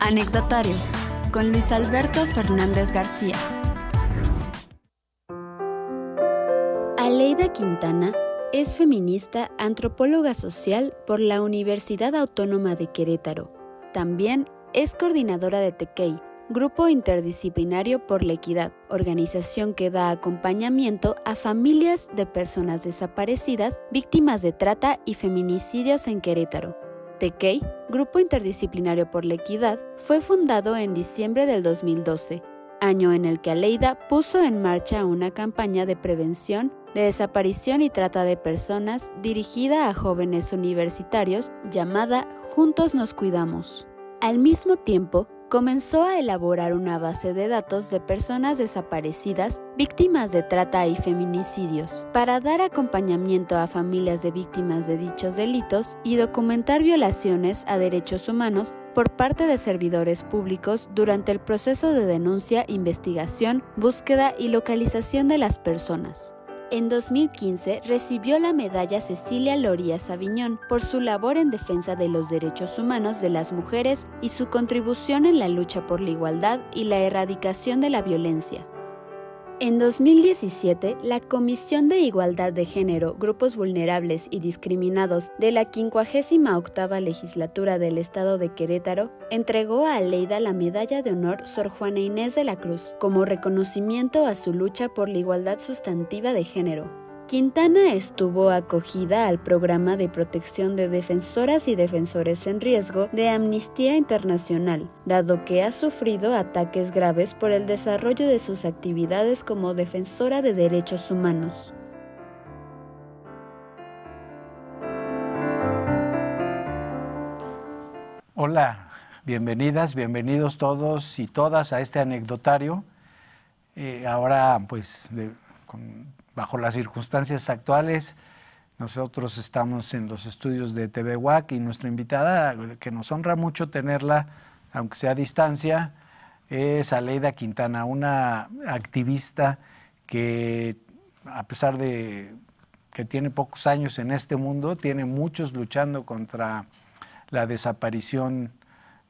Anecdotario, con Luis Alberto Fernández García. Aleida Quintana es feminista, antropóloga social por la Universidad Autónoma de Querétaro. También es coordinadora de TECEI, Grupo Interdisciplinario por la Equidad, organización que da acompañamiento a familias de personas desaparecidas, víctimas de trata y feminicidios en Querétaro. TECEI, Grupo Interdisciplinario por la Equidad, fue fundado en diciembre del 2012, año en el que Aleida puso en marcha una campaña de prevención de desaparición y trata de personas dirigida a jóvenes universitarios llamada Juntos Nos Cuidamos. Al mismo tiempo, comenzó a elaborar una base de datos de personas desaparecidas, víctimas de trata y feminicidios, para dar acompañamiento a familias de víctimas de dichos delitos y documentar violaciones a derechos humanos por parte de servidores públicos durante el proceso de denuncia, investigación, búsqueda y localización de las personas. En 2015 recibió la medalla Cecilia Lorías Aviñón por su labor en defensa de los derechos humanos de las mujeres y su contribución en la lucha por la igualdad y la erradicación de la violencia. En 2017, la Comisión de Igualdad de Género, Grupos Vulnerables y Discriminados de la 58ª Legislatura del Estado de Querétaro entregó a Aleida la Medalla de Honor Sor Juana Inés de la Cruz como reconocimiento a su lucha por la igualdad sustantiva de género. Quintana estuvo acogida al programa de protección de defensoras y defensores en riesgo de Amnistía Internacional, dado que ha sufrido ataques graves por el desarrollo de sus actividades como defensora de derechos humanos. Hola, bienvenidas, bienvenidos todos y todas a este anecdotario. Ahora, pues, bajo las circunstancias actuales, nosotros estamos en los estudios de TV UAC y nuestra invitada, que nos honra mucho tenerla, aunque sea a distancia, es Aleida Quintana, una activista que, a pesar de que tiene pocos años en este mundo, tiene muchos luchando contra la desaparición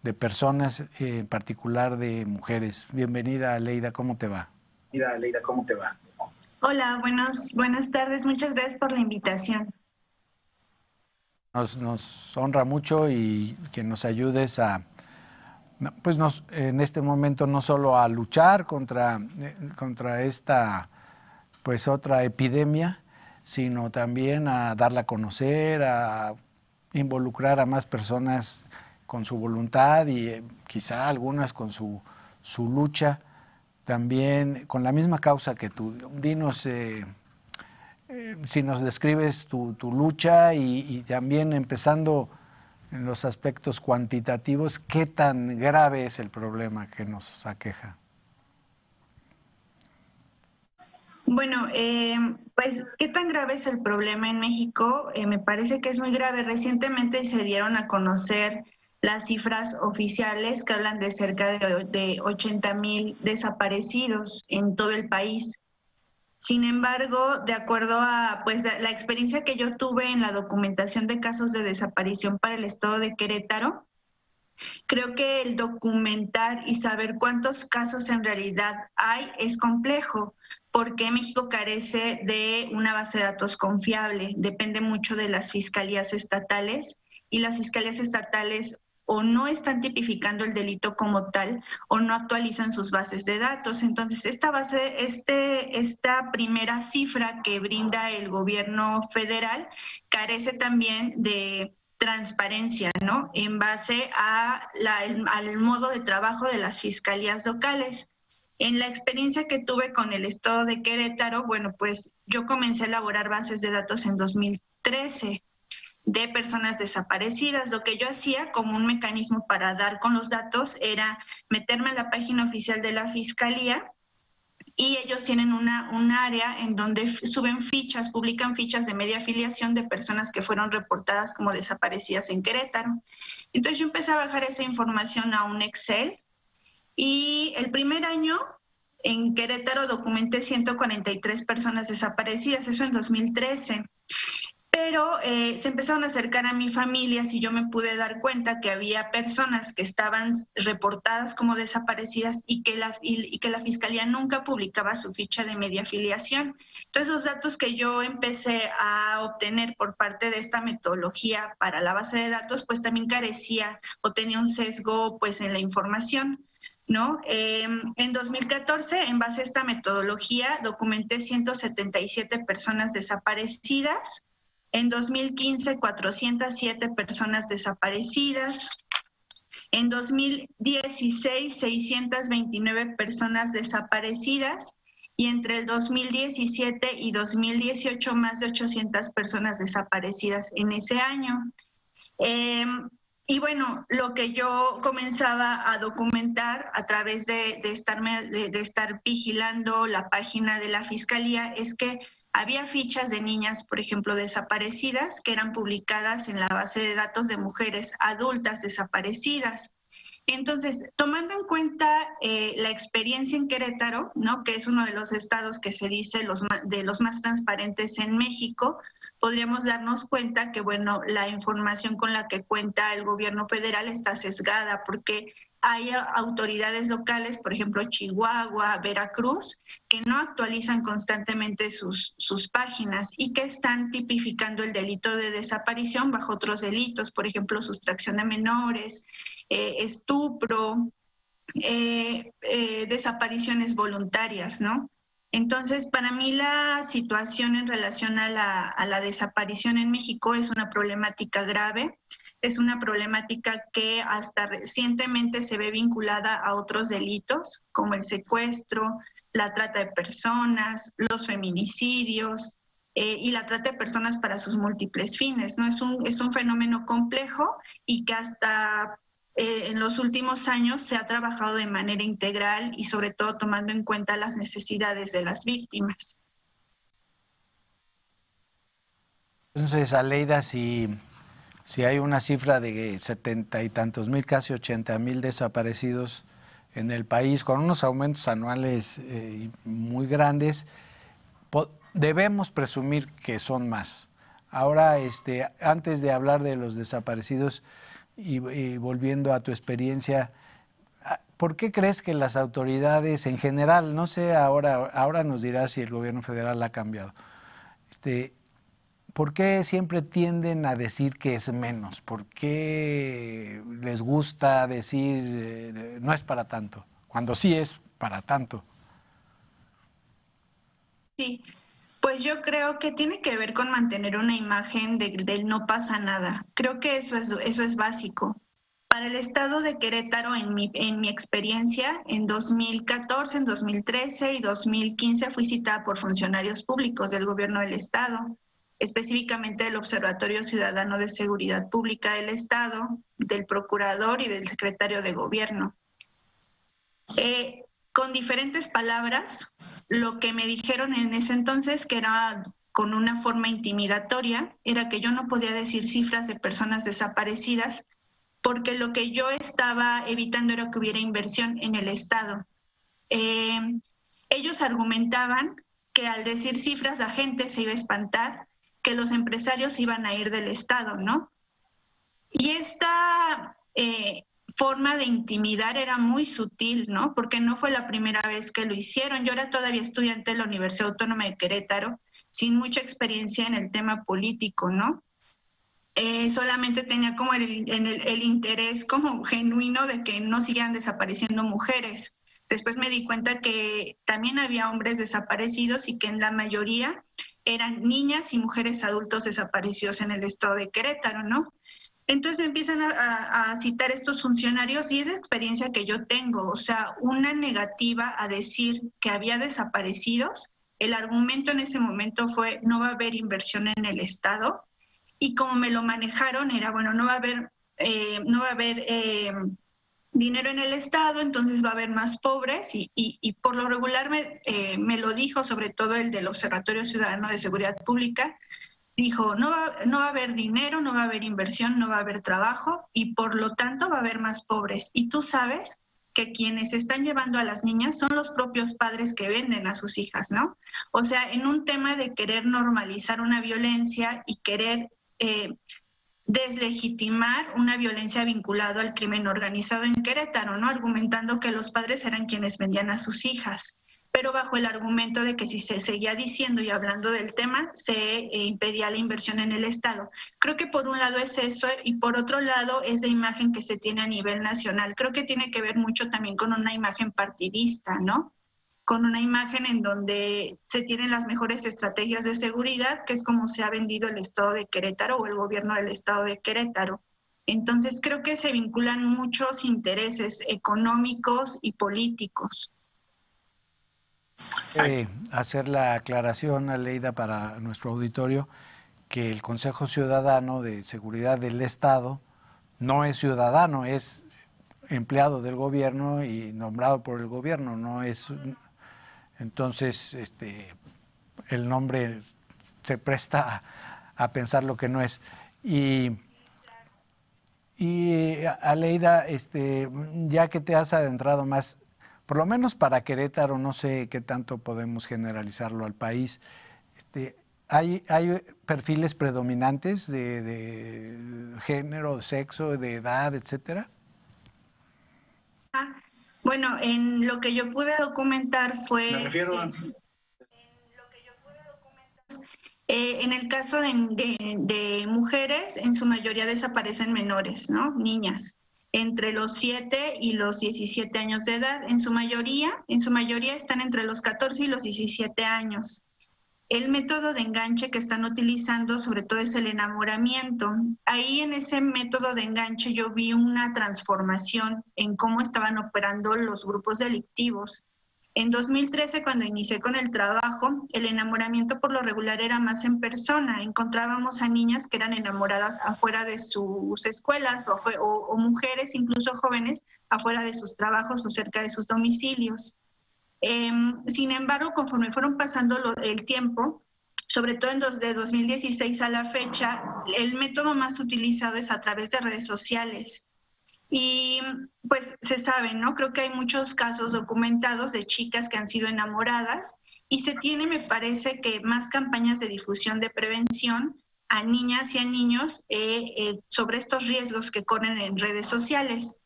de personas, en particular de mujeres. Bienvenida, Aleida, ¿cómo te va? Aleida, ¿cómo te va? Hola, buenas tardes. Muchas gracias por la invitación. Nos honra mucho y que nos ayudes a, pues en este momento no solo a luchar contra esta, pues otra epidemia, sino también a darla a conocer, a involucrar a más personas con su voluntad y quizá algunas con su lucha. También con la misma causa que tú. Dinos si nos describes tu lucha y también empezando en los aspectos cuantitativos, ¿qué tan grave es el problema que nos aqueja? Bueno, pues, ¿qué tan grave es el problema en México? Me parece que es muy grave. Recientemente se dieron a conocer las cifras oficiales que hablan de cerca de 80,000 desaparecidos en todo el país. Sin embargo, de acuerdo a la experiencia que yo tuve en la documentación de casos de desaparición para el estado de Querétaro, creo que el documentar y saber cuántos casos en realidad hay es complejo, porque México carece de una base de datos confiable, depende mucho de las fiscalías estatales, y las fiscalías estatales o no están tipificando el delito como tal o no actualizan sus bases de datos. Entonces, esta primera cifra que brinda el gobierno federal carece también de transparencia, ¿no? En base al modo de trabajo de las fiscalías locales. En la experiencia que tuve con el estado de Querétaro, bueno, pues yo comencé a elaborar bases de datos en 2013 de personas desaparecidas. Lo que yo hacía como un mecanismo para dar con los datos era meterme en la página oficial de la Fiscalía, y ellos tienen un área en donde suben fichas, publican fichas de media afiliación de personas que fueron reportadas como desaparecidas en Querétaro. Entonces yo empecé a bajar esa información a un Excel, y el primer año en Querétaro documenté 143 personas desaparecidas, eso en 2013. Pero se empezaron a acercar a mi familia y yo me pude dar cuenta que había personas que estaban reportadas como desaparecidas y que la Fiscalía nunca publicaba su ficha de media afiliación. Entonces, los datos que yo empecé a obtener por parte de esta metodología para la base de datos, pues también carecía o tenía un sesgo pues en la información, ¿no? En 2014, en base a esta metodología, documenté 177 personas desaparecidas. En 2015, 407 personas desaparecidas. En 2016, 629 personas desaparecidas. Y entre el 2017 y 2018, más de 800 personas desaparecidas en ese año. Y bueno, lo que yo comenzaba a documentar a través de estar vigilando la página de la Fiscalía es que había fichas de niñas, por ejemplo, desaparecidas, que eran publicadas en la base de datos de mujeres adultas desaparecidas. Entonces, tomando en cuenta la experiencia en Querétaro, ¿no?, que es uno de los estados que se dice de los más transparentes en México, podríamos darnos cuenta que, bueno, la información con la que cuenta el gobierno federal está sesgada porque hay autoridades locales, por ejemplo, Chihuahua, Veracruz, que no actualizan constantemente sus páginas y que están tipificando el delito de desaparición bajo otros delitos, por ejemplo, sustracción de menores, estupro, desapariciones voluntarias, ¿no? Entonces, para mí la situación en relación a la desaparición en México es una problemática grave, es una problemática que hasta recientemente se ve vinculada a otros delitos, como el secuestro, la trata de personas, los feminicidios y la trata de personas para sus múltiples fines, ¿no? Es un fenómeno complejo y que hasta en los últimos años se ha trabajado de manera integral y sobre todo tomando en cuenta las necesidades de las víctimas. Entonces, Aleida, si hay una cifra de 70 y tantos mil, casi 80,000 desaparecidos en el país, con unos aumentos anuales muy grandes, debemos presumir que son más. Ahora, antes de hablar de los desaparecidos, y volviendo a tu experiencia, ¿por qué crees que las autoridades en general, no sé, ahora nos dirás si el gobierno federal ha cambiado, ¿por qué siempre tienden a decir que es menos? ¿Por qué les gusta decir no es para tanto, cuando sí es para tanto? Sí. Pues yo creo que tiene que ver con mantener una imagen del no pasa nada. Creo que eso es básico. Para el estado de Querétaro, en mi experiencia, en 2014, en 2013 y 2015 fui citada por funcionarios públicos del gobierno del estado, específicamente del Observatorio Ciudadano de Seguridad Pública del estado, del procurador y del secretario de gobierno. Con diferentes palabras, lo que me dijeron en ese entonces, que era con una forma intimidatoria, era que yo no podía decir cifras de personas desaparecidas porque lo que yo estaba evitando era que hubiera inversión en el Estado. Ellos argumentaban que al decir cifras la gente se iba a espantar, que los empresarios iban a ir del Estado, ¿no? Y esta forma de intimidar era muy sutil, ¿no? Porque no fue la primera vez que lo hicieron. Yo era todavía estudiante de la Universidad Autónoma de Querétaro, sin mucha experiencia en el tema político, ¿no? Solamente tenía como el interés como genuino de que no sigan desapareciendo mujeres. Después me di cuenta que también había hombres desaparecidos y que en la mayoría eran niñas y mujeres adultos desaparecidos en el estado de Querétaro, ¿no? Entonces me empiezan a citar estos funcionarios y esa experiencia que yo tengo, o sea, una negativa a decir que había desaparecidos. El argumento en ese momento fue no va a haber inversión en el Estado y como me lo manejaron era, bueno, no va a haber dinero en el Estado, entonces va a haber más pobres y por lo regular me lo dijo sobre todo el del Observatorio Ciudadano de Seguridad Pública. Dijo, no va a haber dinero, no va a haber inversión, no va a haber trabajo y por lo tanto va a haber más pobres. Y tú sabes que quienes están llevando a las niñas son los propios padres que venden a sus hijas, ¿no? O sea, en un tema de querer normalizar una violencia y querer deslegitimar una violencia vinculada al crimen organizado en Querétaro, ¿no? Argumentando que los padres eran quienes vendían a sus hijas, pero bajo el argumento de que si se seguía diciendo y hablando del tema, se impedía la inversión en el Estado. Creo que por un lado es eso y por otro lado es la imagen que se tiene a nivel nacional. Creo que tiene que ver mucho también con una imagen partidista, ¿no? Con una imagen en donde se tienen las mejores estrategias de seguridad, que es como se ha vendido el Estado de Querétaro o el gobierno del Estado de Querétaro. Entonces creo que se vinculan muchos intereses económicos y políticos. Hacer la aclaración, Aleida, para nuestro auditorio, que el Consejo Ciudadano de Seguridad del Estado no es ciudadano, es empleado del gobierno y nombrado por el gobierno, no es... Entonces, el nombre se presta a pensar lo que no es. Y Aleida, ya que te has adentrado más, por lo menos para Querétaro, no sé qué tanto podemos generalizarlo al país, ¿hay perfiles predominantes de género, de sexo, de edad, etcétera? Bueno, en lo que yo pude documentar fue... Me refiero a... en el caso de mujeres, en su mayoría desaparecen menores, ¿no? Niñas, entre los 7 y los 17 años de edad. En su mayoría están entre los 14 y los 17 años. El método de enganche que están utilizando sobre todo es el enamoramiento. Ahí en ese método de enganche yo vi una transformación en cómo estaban operando los grupos delictivos. En 2013, cuando inicié con el trabajo, el enamoramiento por lo regular era más en persona. Encontrábamos a niñas que eran enamoradas afuera de sus escuelas o mujeres, incluso jóvenes, afuera de sus trabajos o cerca de sus domicilios. Sin embargo, conforme fueron pasando el tiempo, sobre todo de 2016 a la fecha, el método más utilizado es a través de redes sociales. Y pues se sabe, ¿no? Creo que hay muchos casos documentados de chicas que han sido enamoradas y se tiene, me parece, que más campañas de difusión de prevención a niñas y a niños sobre estos riesgos que corren en redes sociales.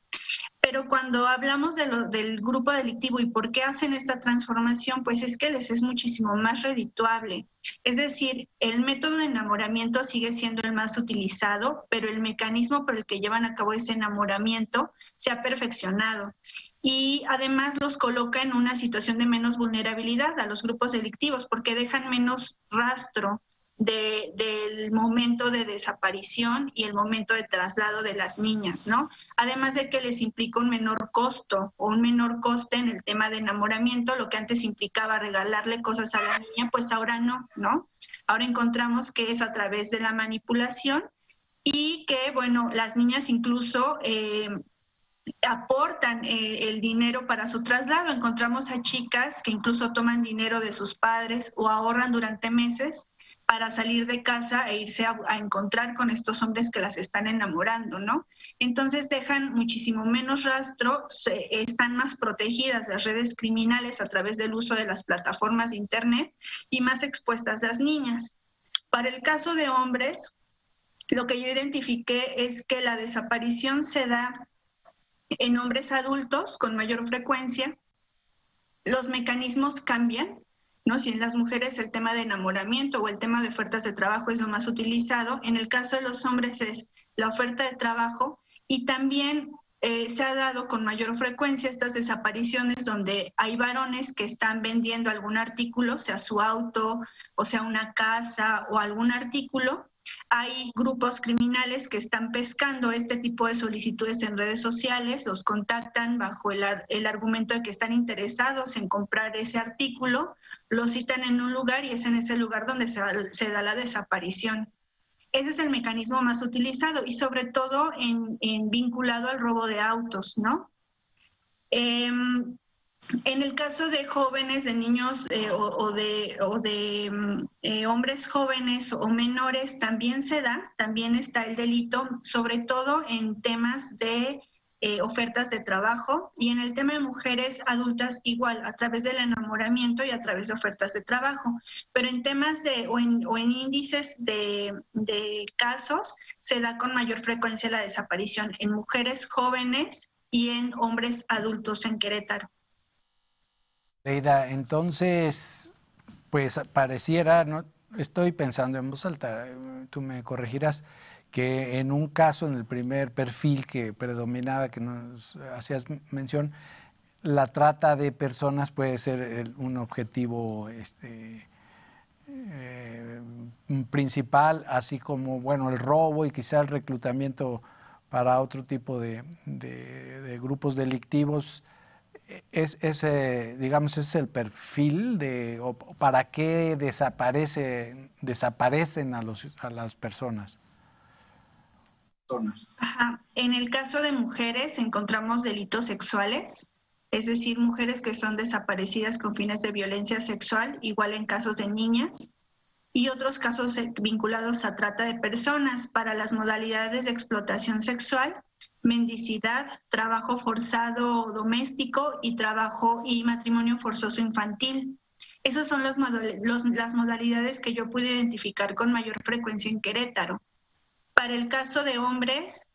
Pero cuando hablamos del grupo delictivo y por qué hacen esta transformación, pues es que les es muchísimo más redituable. Es decir, el método de enamoramiento sigue siendo el más utilizado, pero el mecanismo por el que llevan a cabo ese enamoramiento se ha perfeccionado. Y además los coloca en una situación de menos vulnerabilidad a los grupos delictivos porque dejan menos rastro del momento de desaparición y el momento de traslado de las niñas, ¿no? Además de que les implica un menor costo o un menor coste en el tema de enamoramiento, lo que antes implicaba regalarle cosas a la niña, pues ahora no, ¿no? Ahora encontramos que es a través de la manipulación y que, bueno, las niñas incluso aportan el dinero para su traslado. Encontramos a chicas que incluso toman dinero de sus padres o ahorran durante meses para salir de casa e irse a encontrar con estos hombres que las están enamorando, ¿no? Entonces dejan muchísimo menos rastro, están más protegidas las redes criminales a través del uso de las plataformas de internet y más expuestas las niñas. Para el caso de hombres, lo que yo identifiqué es que la desaparición se da en hombres adultos con mayor frecuencia. Los mecanismos cambian, ¿no? Si en las mujeres el tema de enamoramiento o el tema de ofertas de trabajo es lo más utilizado, en el caso de los hombres es la oferta de trabajo y también se ha dado con mayor frecuencia estas desapariciones donde hay varones que están vendiendo algún artículo, sea su auto o sea una casa o algún artículo. Hay grupos criminales que están pescando este tipo de solicitudes en redes sociales, los contactan bajo el argumento de que están interesados en comprar ese artículo, lo citan en un lugar y es en ese lugar donde se da la desaparición. Ese es el mecanismo más utilizado y sobre todo vinculado al robo de autos, ¿no? En el caso de jóvenes, de niños o de hombres jóvenes o menores, también está el delito, sobre todo en temas de ofertas de trabajo, y en el tema de mujeres adultas igual, a través del enamoramiento y a través de ofertas de trabajo. Pero en temas o en índices de casos se da con mayor frecuencia la desaparición en mujeres jóvenes y en hombres adultos en Querétaro. Leida, entonces, pues pareciera, no estoy pensando en voz alta, tú me corregirás, que en un caso, en el primer perfil que predominaba, que nos hacías mención, la trata de personas puede ser un objetivo principal, así como, bueno, el robo y quizá el reclutamiento para otro tipo de grupos delictivos. Digamos, es el perfil o para qué desaparecen a las personas. Ajá. En el caso de mujeres encontramos delitos sexuales, es decir, mujeres que son desaparecidas con fines de violencia sexual, igual en casos de niñas, y otros casos vinculados a trata de personas para las modalidades de explotación sexual, mendicidad, trabajo forzado doméstico y trabajo y matrimonio forzoso infantil. Esas son las modalidades que yo pude identificar con mayor frecuencia en Querétaro. Para el caso de hombres,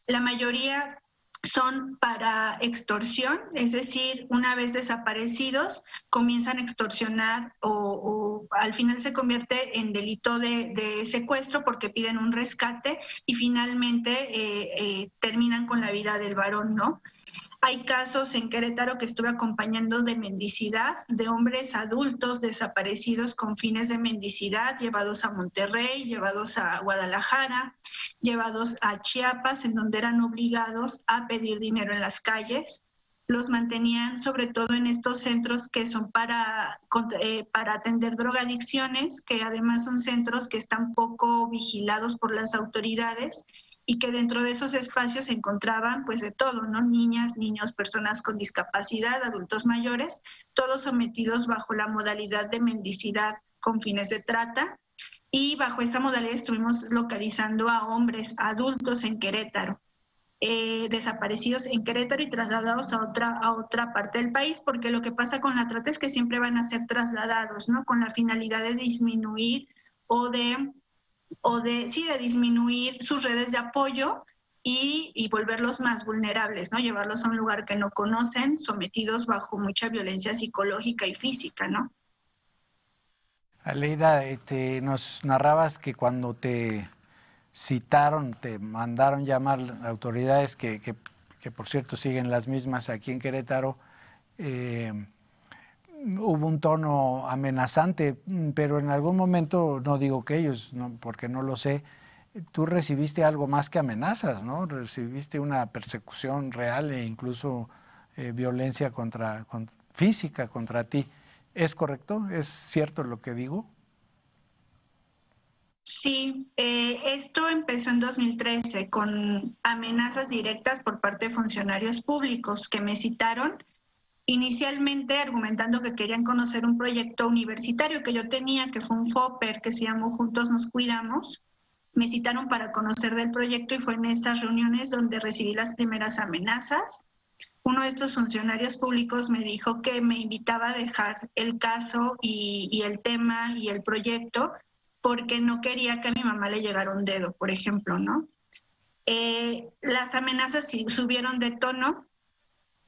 la mayoría son para extorsión, es decir, una vez desaparecidos, comienzan a extorsionar o al final se convierte en delito de secuestro porque piden un rescate y finalmente terminan con la vida del varón, ¿no? Hay casos en Querétaro que estuve acompañando de mendicidad, de hombres adultos desaparecidos con fines de mendicidad, llevados a Monterrey, llevados a Guadalajara, llevados a Chiapas, en donde eran obligados a pedir dinero en las calles. Los mantenían sobre todo en estos centros que son para atender drogadicciones, que además son centros que están poco vigilados por las autoridades, y que dentro de esos espacios se encontraban pues de todo, ¿no? Niñas, niños, personas con discapacidad, adultos mayores, todos sometidos bajo la modalidad de mendicidad con fines de trata, y bajo esa modalidad estuvimos localizando a hombres adultos en Querétaro, desaparecidos en Querétaro y trasladados a otra parte del país, porque lo que pasa con la trata es que siempre van a ser trasladados, ¿no? Con la finalidad de disminuir o de disminuir sus redes de apoyo y volverlos más vulnerables, ¿no? Llevarlos a un lugar que no conocen, sometidos bajo mucha violencia psicológica y física, ¿no? Aleida, nos narrabas que cuando te citaron, te mandaron llamar autoridades que por cierto siguen las mismas aquí en Querétaro, hubo un tono amenazante, pero en algún momento, no digo que ellos, no, porque no lo sé, tú recibiste algo más que amenazas, ¿no? Recibiste una persecución real e incluso violencia física contra ti. ¿Es correcto? ¿Es cierto lo que digo? Sí, esto empezó en 2013 con amenazas directas por parte de funcionarios públicos que me citaron, inicialmente argumentando que querían conocer un proyecto universitario que yo tenía, que fue un FOPER, que se llamó Juntos Nos Cuidamos. Me citaron para conocer del proyecto y fue en estas reuniones donde recibí las primeras amenazas. Uno de estos funcionarios públicos me dijo que me invitaba a dejar el caso y el tema y el proyecto porque no quería que a mi mamá le llegara un dedo, por ejemplo, ¿no? Las amenazas sí subieron de tono.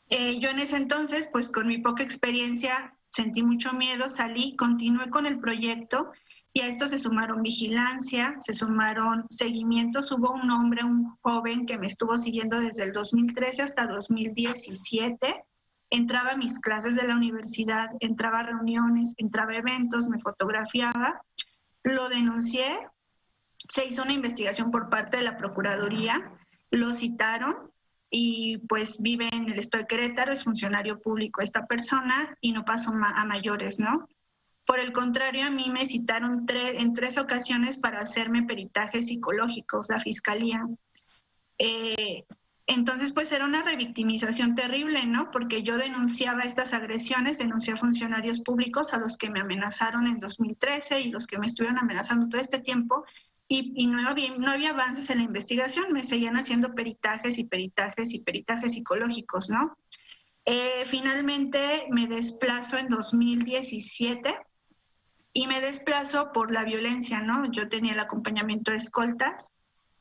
Yo en ese entonces, pues con mi poca experiencia, sentí mucho miedo, salí, continué con el proyecto y a esto se sumaron vigilancia, se sumaron seguimientos. Hubo un hombre, un joven que me estuvo siguiendo desde el 2013 hasta 2017. Entraba a mis clases de la universidad, entraba a reuniones, entraba a eventos, me fotografiaba. Lo denuncié, se hizo una investigación por parte de la Procuraduría, lo citaron y pues vive en el estado de Querétaro, es funcionario público esta persona y no pasó a mayores, ¿no? Por el contrario, a mí me citaron en 3 ocasiones para hacerme peritajes psicológicos, la fiscalía. Entonces, pues era una revictimización terrible, ¿no? Porque yo denunciaba estas agresiones, denuncié a funcionarios públicos a los que me amenazaron en 2013 y los que me estuvieron amenazando todo este tiempo. y no había avances en la investigación, me seguían haciendo peritajes y peritajes y peritajes psicológicos, ¿no? Finalmente me desplazo en 2017 y me desplazo por la violencia, ¿no? Yo tenía el acompañamiento de escoltas,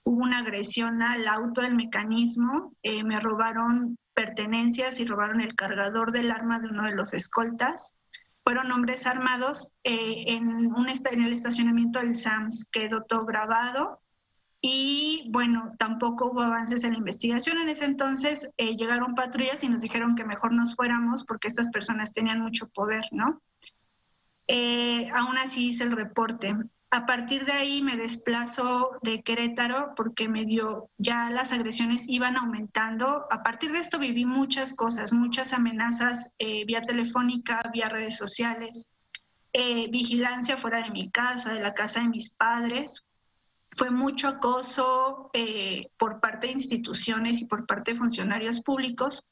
hubo una agresión al auto, el mecanismo, me robaron pertenencias y robaron el cargador del arma de uno de los escoltas. Fueron hombres armados en el estacionamiento del SAMS, quedó todo grabado. Y bueno, tampoco hubo avances en la investigación. En ese entonces llegaron patrullas y nos dijeron que mejor nos fuéramos porque estas personas tenían mucho poder, ¿no? Aún así hice el reporte. A partir de ahí me desplazo de Querétaro porque ya las agresiones iban aumentando. A partir de esto viví muchas cosas, muchas amenazas vía telefónica, vía redes sociales, vigilancia fuera de mi casa, de la casa de mis padres. Fue mucho acoso por parte de instituciones y por parte de funcionarios públicos.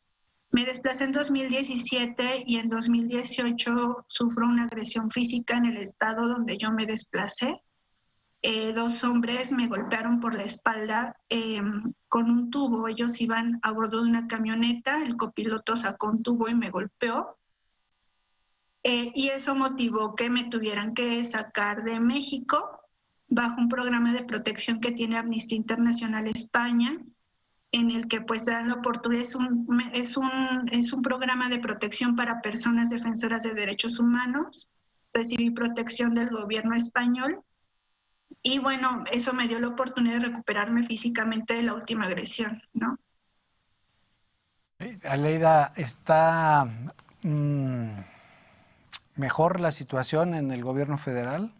Me desplacé en 2017 y en 2018 sufro una agresión física en el estado donde yo me desplacé. 2 hombres me golpearon por la espalda con un tubo. Ellos iban a bordo de una camioneta, el copiloto sacó un tubo y me golpeó. Y eso motivó que me tuvieran que sacar de México bajo un programa de protección que tiene Amnistía Internacional España, en el que pues dan la oportunidad, es un programa de protección para personas defensoras de derechos humanos. Recibí protección del gobierno español y bueno, eso me dio la oportunidad de recuperarme físicamente de la última agresión, ¿no? Aleida, ¿está mejor la situación en el gobierno federal?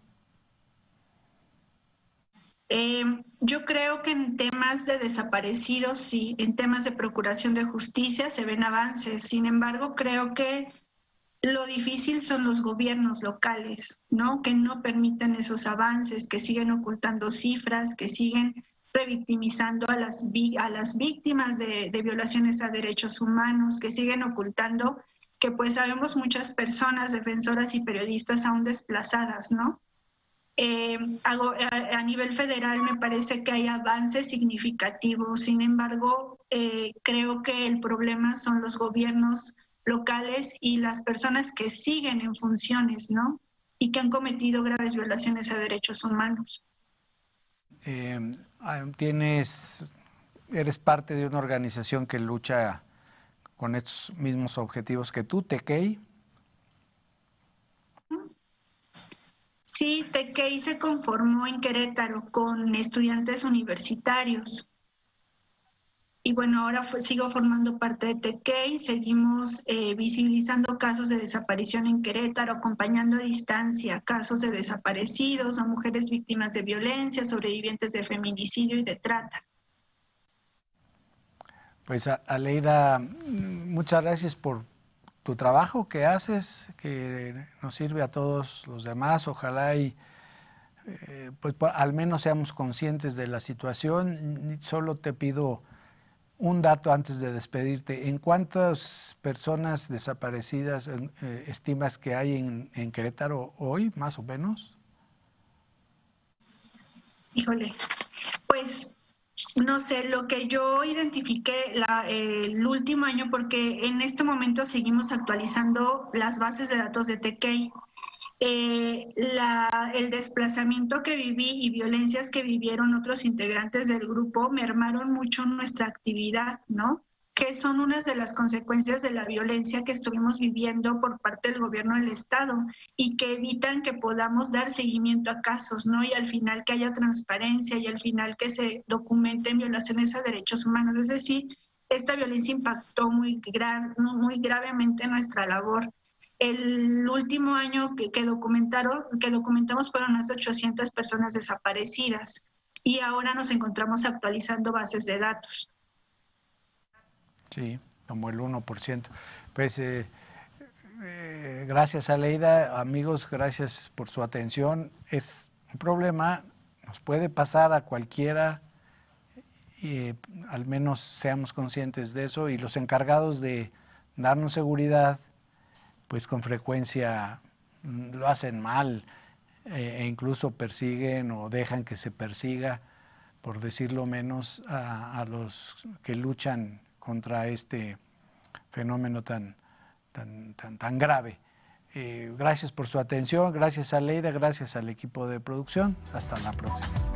Yo creo que en temas de desaparecidos, sí, en temas de procuración de justicia se ven avances. Sin embargo, creo que lo difícil son los gobiernos locales, ¿no? Que no permiten esos avances, que siguen ocultando cifras, que siguen revictimizando a las víctimas de violaciones a derechos humanos, que siguen ocultando que pues sabemos muchas personas defensoras y periodistas aún desplazadas, ¿no? A nivel federal me parece que hay avances significativos, sin embargo, creo que el problema son los gobiernos locales y las personas que siguen en funciones, ¿no? Y que han cometido graves violaciones a derechos humanos. Eres parte de una organización que lucha con estos mismos objetivos que tú, TECEI. Sí, TECEI se conformó en Querétaro con estudiantes universitarios. Y bueno, ahora sigo formando parte de TECEI, seguimos visibilizando casos de desaparición en Querétaro, acompañando a distancia casos de desaparecidos, a mujeres víctimas de violencia, sobrevivientes de feminicidio y de trata. Pues Aleida, muchas gracias por tu trabajo que haces, que nos sirve a todos los demás. Ojalá y pues al menos seamos conscientes de la situación. Solo te pido un dato antes de despedirte. ¿En cuántas personas desaparecidas estimas que hay en Querétaro hoy, más o menos? Híjole, pues no sé, lo que yo identifiqué el último año, porque en este momento seguimos actualizando las bases de datos de TECEI. El desplazamiento que viví y violencias que vivieron otros integrantes del grupo mermaron mucho nuestra actividad, ¿no? Que son unas de las consecuencias de la violencia que estuvimos viviendo por parte del gobierno del Estado y que evitan que podamos dar seguimiento a casos, ¿no? Y al final que haya transparencia y al final que se documenten violaciones a derechos humanos. Es decir, esta violencia impactó muy gravemente nuestra labor. El último año que documentamos fueron las 800 personas desaparecidas y ahora nos encontramos actualizando bases de datos. Sí, como el 1%. Pues gracias Aleida, amigos, gracias por su atención. Es un problema, nos puede pasar a cualquiera, y al menos seamos conscientes de eso, y los encargados de darnos seguridad, pues con frecuencia lo hacen mal. e incluso persiguen o dejan que se persiga, por decirlo menos, a los que luchan contra este fenómeno tan grave. Gracias por su atención, gracias a Leida, gracias al equipo de producción. Hasta la próxima.